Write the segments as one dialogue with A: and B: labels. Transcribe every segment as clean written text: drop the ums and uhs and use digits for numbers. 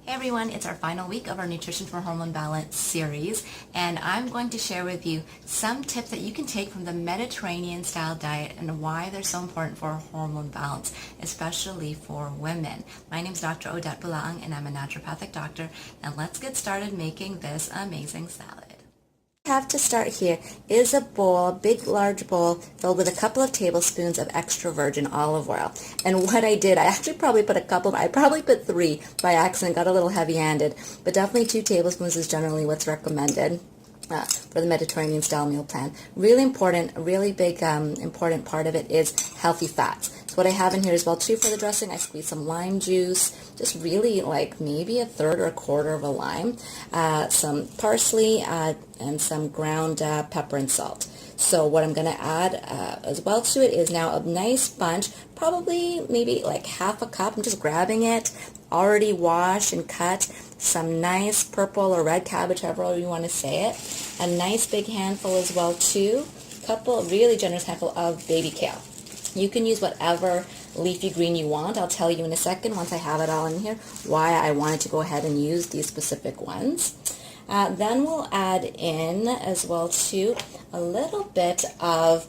A: Hey everyone, it's our final week of our Nutrition for Hormone Balance series, and I'm going to share with you some tips that you can take from the Mediterranean style diet and why they're so important for hormone balance, especially for women. My name is Dr. Odette Bulang, and I'm a naturopathic doctor, and let's get started making this amazing salad. Have to start here is a bowl, a big large bowl filled with a couple of tablespoons of extra virgin olive oil. And what I did, I actually probably put I probably put 3 by accident, got a little heavy-handed, but definitely 2 tablespoons is generally what's recommended for the Mediterranean style meal plan. Really important, a really big important part of it is healthy fats. So what I have in here as well too for the dressing, I squeeze some lime juice, just really like maybe a third or a quarter of a lime, some parsley, and some ground pepper and salt. So what I'm going to add as well to it is now a nice bunch, probably maybe like half a cup. I'm just grabbing it, already washed and cut, some nice purple or red cabbage, however you want to say it, a nice big handful as well too, couple really generous handful of baby kale. You can use whatever leafy green you want. I'll tell you in a second once I have it all in here why I wanted to go ahead and use these specific ones. Then we'll add in as well too a little bit of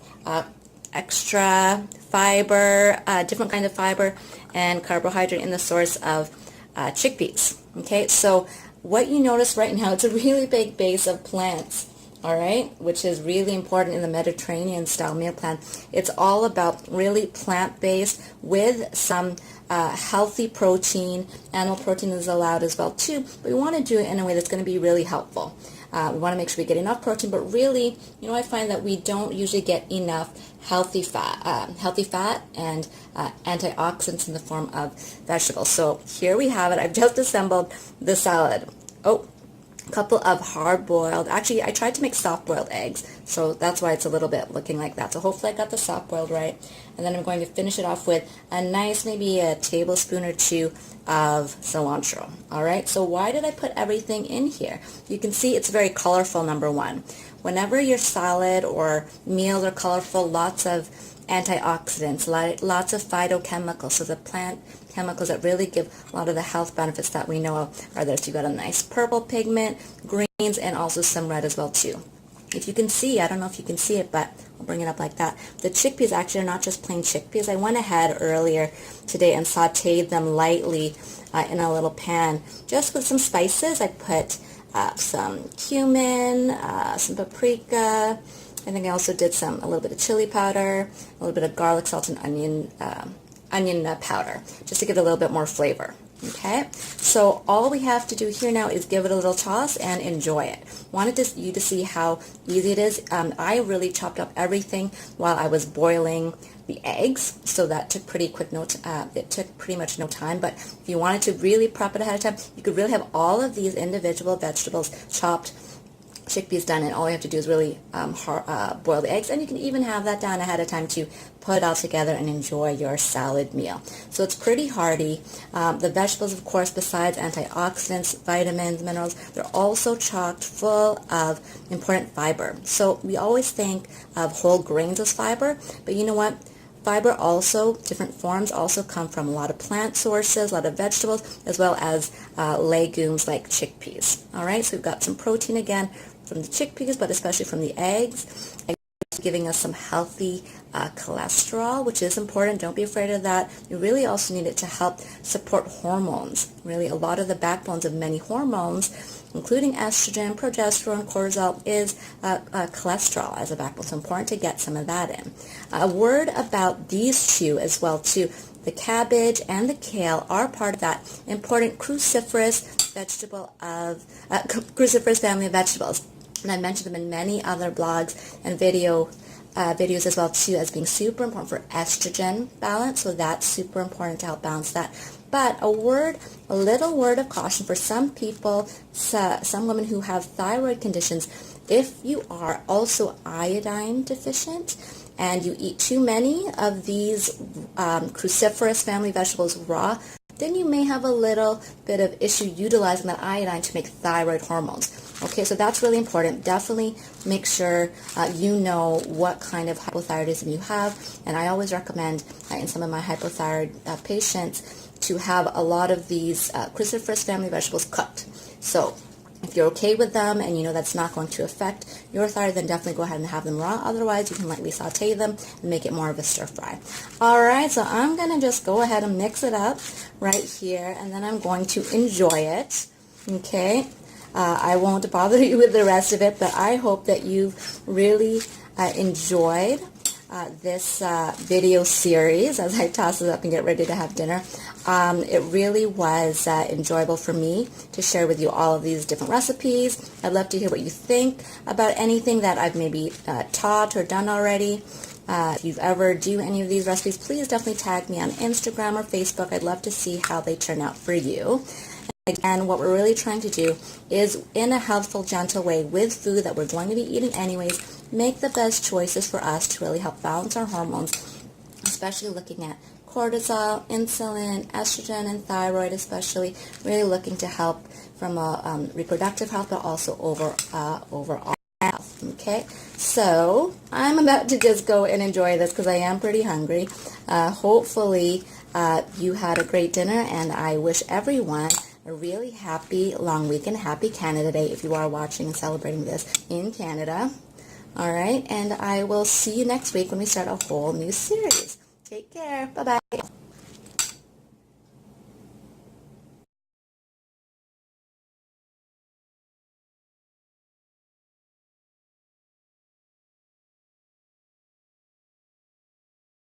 A: extra fiber, different kind of fiber and carbohydrate in the source of chickpeas. Okay, so what you notice right now, it's a really big base of plants. All right, which is really important in the Mediterranean style meal plan. It's all about really plant-based with some healthy protein. Animal protein is allowed as well too, but we want to do it in a way that's going to be really helpful. We want to make sure we get enough protein, but really, I find that we don't usually get enough healthy fat and antioxidants in the form of vegetables. So here we have it. I've just assembled the salad. Couple of hard-boiled, actually I tried to make soft-boiled eggs, so that's why it's a little bit looking like that. So hopefully I got the soft-boiled right. And then I'm going to finish it off with a nice, maybe a tablespoon or 2 of cilantro. All right, so why did I put everything in here? You can see it's very colorful, number one. Whenever your salad or meals are colorful, lots of antioxidants, lots of phytochemicals, so the plant chemicals that really give a lot of the health benefits that we know of are there. So you've got a nice purple pigment, greens, and also some red as well too. If you can see, I don't know if you can see it, but I'll bring it up like that. The chickpeas actually are not just plain chickpeas. I went ahead earlier today and sauteed them lightly in a little pan just with some spices. I put some cumin, some paprika. I think I also did a little bit of chili powder, a little bit of garlic, salt, and onion powder, just to give it a little bit more flavor. Okay, so all we have to do here now is give it a little toss and enjoy it. Wanted you to see how easy it is. I really chopped up everything while I was boiling the eggs, so that took pretty quick it took pretty much no time. But if you wanted to really prep it ahead of time, you could really have all of these individual vegetables chopped, chickpeas done, and all you have to do is really boil the eggs, and you can even have that done ahead of time to put it all together and enjoy your salad meal. So it's pretty hearty. The vegetables, of course, besides antioxidants, vitamins, minerals, they're also chock full of important fiber. So we always think of whole grains as fiber, but you know what? Fiber also, different forms, also come from a lot of plant sources, a lot of vegetables, as well as legumes like chickpeas. All right, so we've got some protein again from the chickpeas, but especially from the eggs, giving us some healthy cholesterol, which is important. Don't be afraid of that. You really also need it to help support hormones. Really, a lot of the backbones of many hormones, including estrogen, progesterone, cortisol, is cholesterol as a backbone. So important to get some of that in. A word about these two as well too. The cabbage and the kale are part of that important cruciferous family of vegetables. And I mentioned them in many other blogs and videos as well too, as being super important for estrogen balance. So that's super important to help balance that. But a little word of caution for some people, some women who have thyroid conditions. If you are also iodine deficient and you eat too many of these cruciferous family vegetables raw, then you may have a little bit of issue utilizing that iodine to make thyroid hormones. Okay, so that's really important. Definitely make sure you know what kind of hypothyroidism you have. And I always recommend in some of my hypothyroid patients to have a lot of these cruciferous family vegetables cooked. So if you're okay with them and you know that's not going to affect your thyroid, then definitely go ahead and have them raw. Otherwise, you can lightly saute them and make it more of a stir fry. All right, so I'm going to just go ahead and mix it up right here, and then I'm going to enjoy it. Okay, I won't bother you with the rest of it, but I hope that you've really enjoyed this video series as I toss it up and get ready to have dinner. It really was enjoyable for me to share with you all of these different recipes. I'd love to hear what you think about anything that I've maybe taught or done already. If you've ever do any of these recipes, please definitely tag me on Instagram or Facebook. I'd love to see how they turn out for you. Again, what we're really trying to do is, in a healthful, gentle way, with food that we're going to be eating anyways, make the best choices for us to really help balance our hormones, especially looking at cortisol, insulin, estrogen, and thyroid, especially really looking to help from a reproductive health, but also overall health. Okay, so I'm about to just go and enjoy this because I am pretty hungry. Hopefully you had a great dinner, and I wish everyone a really happy long weekend, happy Canada Day if you are watching and celebrating this in Canada. All right, and I will see you next week when we start a whole new series. Take care. Bye-bye.